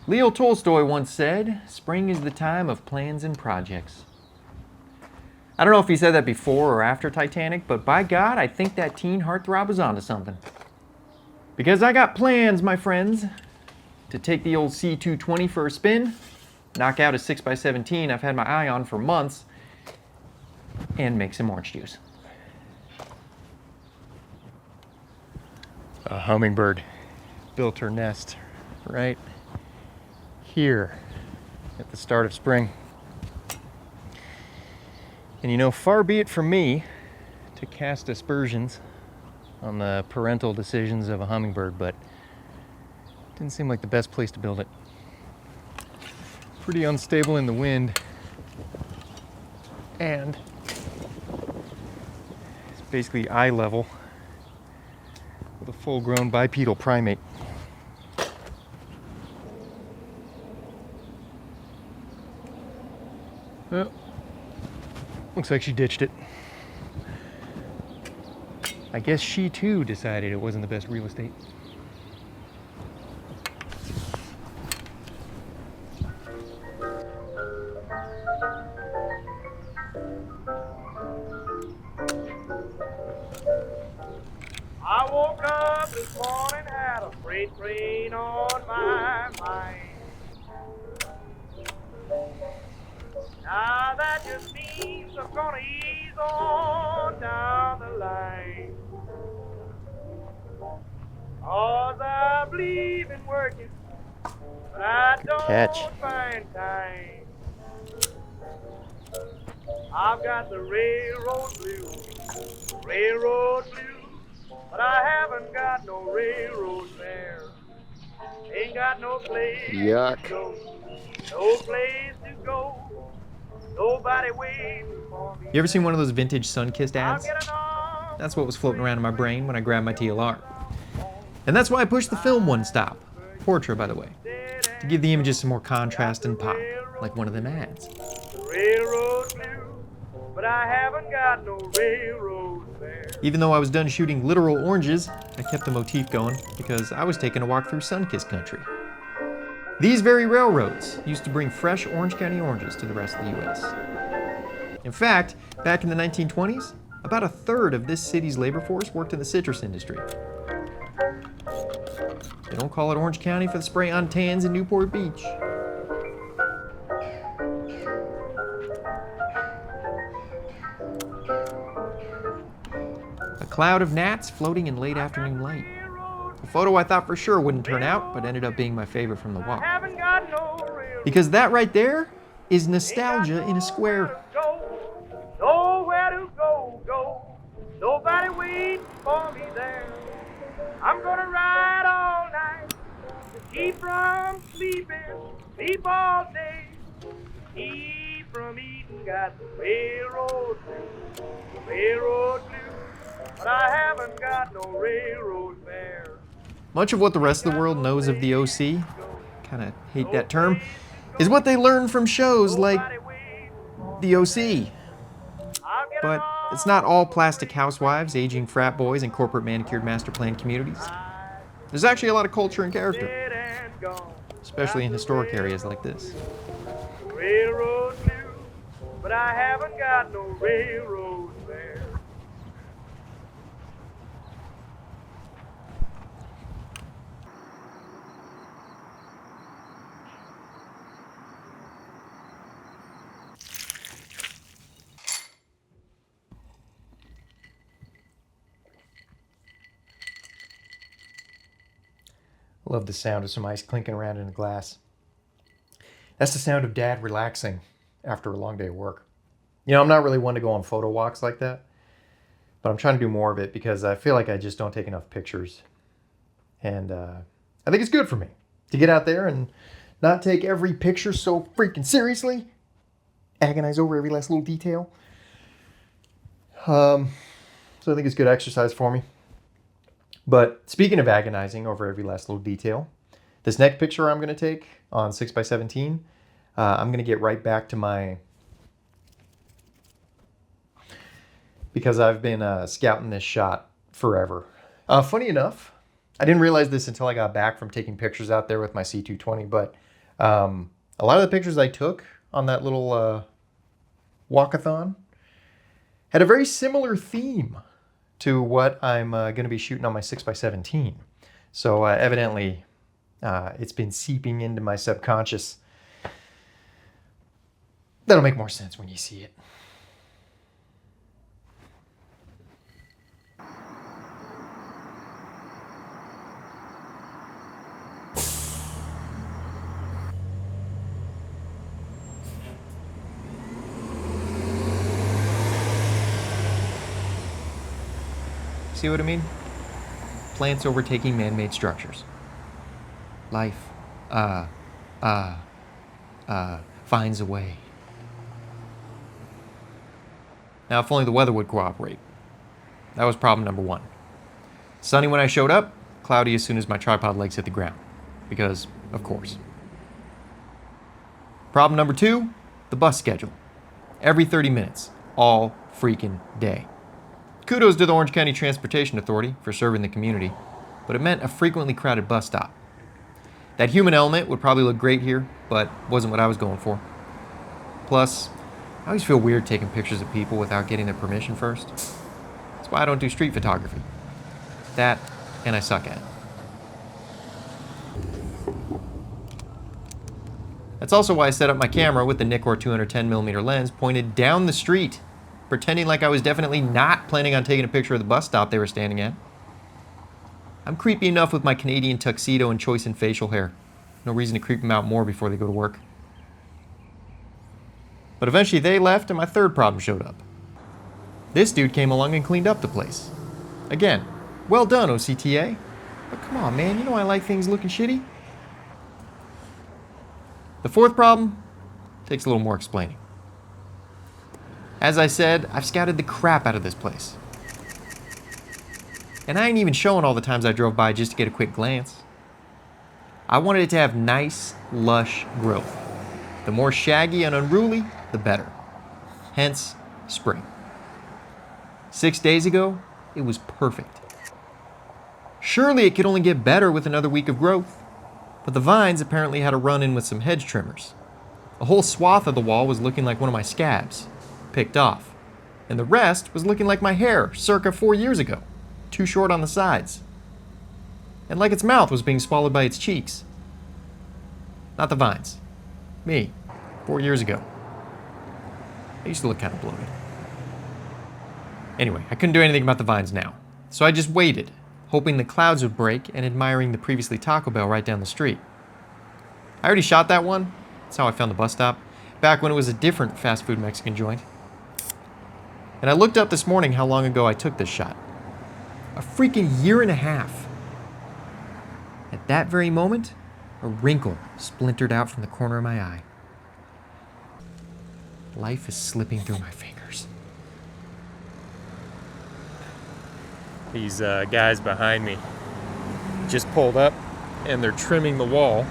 Leo Tolstoy once said, "Spring is the time of plans and projects." I don't know if he said that before or after Titanic, but by God, I think that teen heartthrob was onto something. Because I got plans, my friends, to take the old C220 for a spin, knock out a 6x17 I've had my eye on for months, and make some orange juice. A hummingbird built her nest right here at the start of spring. And you know, far be it from me to cast aspersions on the parental decisions of a hummingbird, but it didn't seem like the best place to build it. Pretty unstable in the wind, and it's basically eye level with a full-grown bipedal primate. Well, looks like she ditched it. I guess she too decided it wasn't the best real estate. I woke up this morning, had a freight train on my mind. Now that just means I'm gonna ease on down the line. 'Cause I believe in working, but I don't find time. I've got the railroad blues, but I haven't got no railroad fare. Ain't got no place to go, no place to go. Nobody waiting for me. You ever seen one of those vintage Sunkist ads? That's what was floating around in my brain when I grabbed my TLR. And that's why I pushed the film one stop, Portra by the way, to give the images some more contrast and pop, like one of them ads. Railroad blue, but I haven't got no railroad fare. Even though I was done shooting literal oranges, I kept the motif going because I was taking a walk through Sunkist country. These very railroads used to bring fresh Orange County oranges to the rest of the U.S. In fact, back in the 1920s, about a third of this city's labor force worked in the citrus industry. They don't call it Orange County for the spray-on tans in Newport Beach. A cloud of gnats floating in late afternoon light. A photo I thought for sure wouldn't turn out, but ended up being my favorite from the walk. Because that right there is nostalgia in a square. Nowhere to go. Nobody waiting for me there. I'm gonna ride all night to keep from sleeping, sleep all day, keep from eating. Got the railroad blues, but I haven't got no railroad fare. Much of what the rest of the world knows of the OC, kind of hate that term, is what they learn from shows like the OC. But it's not all plastic housewives, aging frat boys, and corporate manicured master plan communities. There's actually a lot of culture and character, especially in historic areas like this. Railroad blue, but I haven't got no railroad fare. I love the sound of some ice clinking around in a glass. That's the sound of Dad relaxing after a long day of work. You know, I'm not really one to go on photo walks like that, but I'm trying to do more of it because I feel like I just don't take enough pictures. And I think it's good for me to get out there and not take every picture so freaking seriously, agonize over every last little detail. So I think it's good exercise for me. But speaking of agonizing over every last little detail, this next picture I'm going to take on 6x17, I'm going to get right back to my... because I've been scouting this shot forever. Funny enough, I didn't realize this until I got back from taking pictures out there with my C220, but A lot of the pictures I took on that little walkathon had a very similar theme to what I'm going to be shooting on my 6x17. So evidently it's been seeping into my subconscious. That'll make more sense when you see it. See what I mean? Plants overtaking man-made structures. Life, finds a way. Now, if only the weather would cooperate. That was problem number 1. Sunny when I showed up, cloudy as soon as my tripod legs hit the ground. Because, of course. Problem number 2, the bus schedule. Every 30 minutes, all freaking day. Kudos to the Orange County Transportation Authority for serving the community, but it meant a frequently crowded bus stop. That human element would probably look great here, but wasn't what I was going for. Plus, I always feel weird taking pictures of people without getting their permission first. That's why I don't do street photography. That, and I suck at it. That's also why I set up my camera with the Nikkor 210mm lens pointed down the street, pretending like I was definitely not planning on taking a picture of the bus stop they were standing at. I'm creepy enough with my Canadian tuxedo and choice in facial hair. No reason to creep them out more before they go to work. But eventually they left and my third problem showed up. This dude came along and cleaned up the place. Again, well done, OCTA. But come on, man, you know I like things looking shitty. The fourth problem takes a little more explaining. As I said, I've scouted the crap out of this place. And I ain't even showing all the times I drove by just to get a quick glance. I wanted it to have nice, lush growth. The more shaggy and unruly, the better. Hence, spring. 6 days ago, it was perfect. Surely it could only get better with another week of growth. But the vines apparently had a run-in with some hedge trimmers. A whole swath of the wall was looking like one of my scabs, picked off. And the rest was looking like my hair circa 4 years ago, too short on the sides. And like its mouth was being swallowed by its cheeks. Not the vines. Me, 4 years ago. I used to look kind of bloated. Anyway, I couldn't do anything about the vines now, so I just waited, hoping the clouds would break and admiring the previously Taco Bell right down the street. I already shot that one. That's how I found the bus stop, back when it was a different fast food Mexican joint. And I looked up this morning how long ago I took this shot. A freaking year and a half. At that very moment, a wrinkle splintered out from the corner of my eye. Life is slipping through my fingers. These guys behind me just pulled up and they're trimming the wall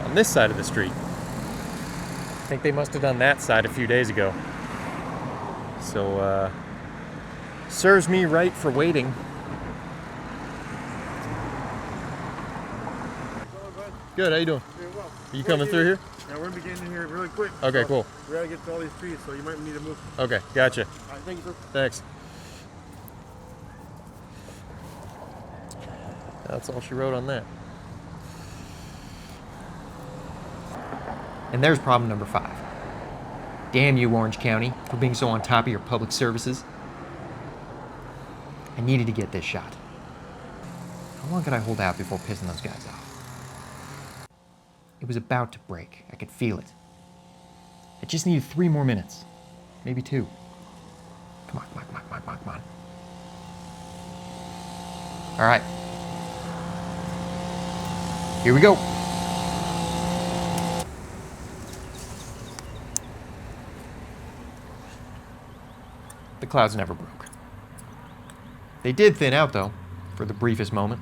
on this side of the street. I think they must have done that side a few days ago. So, serves me right for waiting. Good, how you doing? Doing well. Are you coming through here? Yeah, we're gonna be getting in here really quick. Okay, cool. We gotta get to all these trees, so you might need to move. Okay, gotcha. All right, thank you, sir. Thanks. That's all she wrote on that. And there's problem number 5. Damn you, Orange County, for being so on top of your public services. I needed to get this shot. How long could I hold out before pissing those guys off? It was about to break. I could feel it. I just needed 3 more minutes. Maybe 2. Come on, come on, come on, come on, come on, come on. All right. Here we go. The clouds never broke. They did thin out, though, for the briefest moment.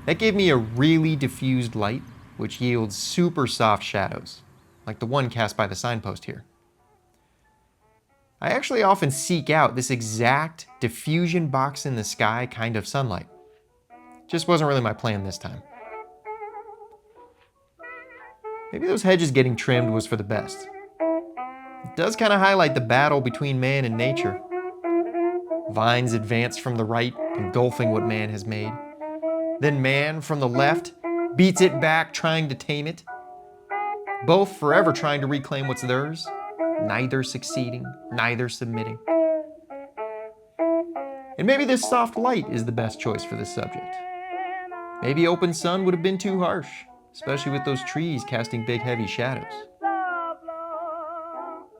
That gave me a really diffused light, which yields super soft shadows, like the one cast by the signpost here. I actually often seek out this exact diffusion box in the sky kind of sunlight. Just wasn't really my plan this time. Maybe those hedges getting trimmed was for the best. It does kind of highlight the battle between man and nature. Vines advance from the right, engulfing what man has made. Then man, from the left, beats it back, trying to tame it. Both forever trying to reclaim what's theirs, neither succeeding, neither submitting. And maybe this soft light is the best choice for this subject. Maybe open sun would have been too harsh, especially with those trees casting big heavy shadows.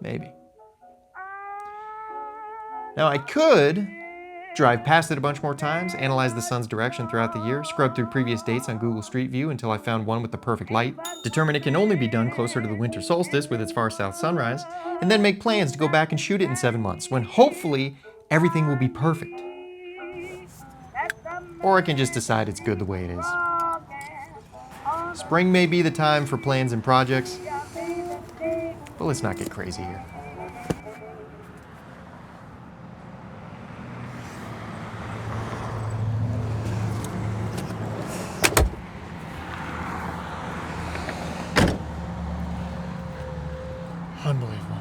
Maybe. Now I could drive past it a bunch more times, analyze the sun's direction throughout the year, scrub through previous dates on Google Street View until I found one with the perfect light, determine it can only be done closer to the winter solstice with its far south sunrise, and then make plans to go back and shoot it in 7 months, when hopefully everything will be perfect. Or I can just decide it's good the way it is. Spring may be the time for plans and projects, but let's not get crazy here. Unbelievable.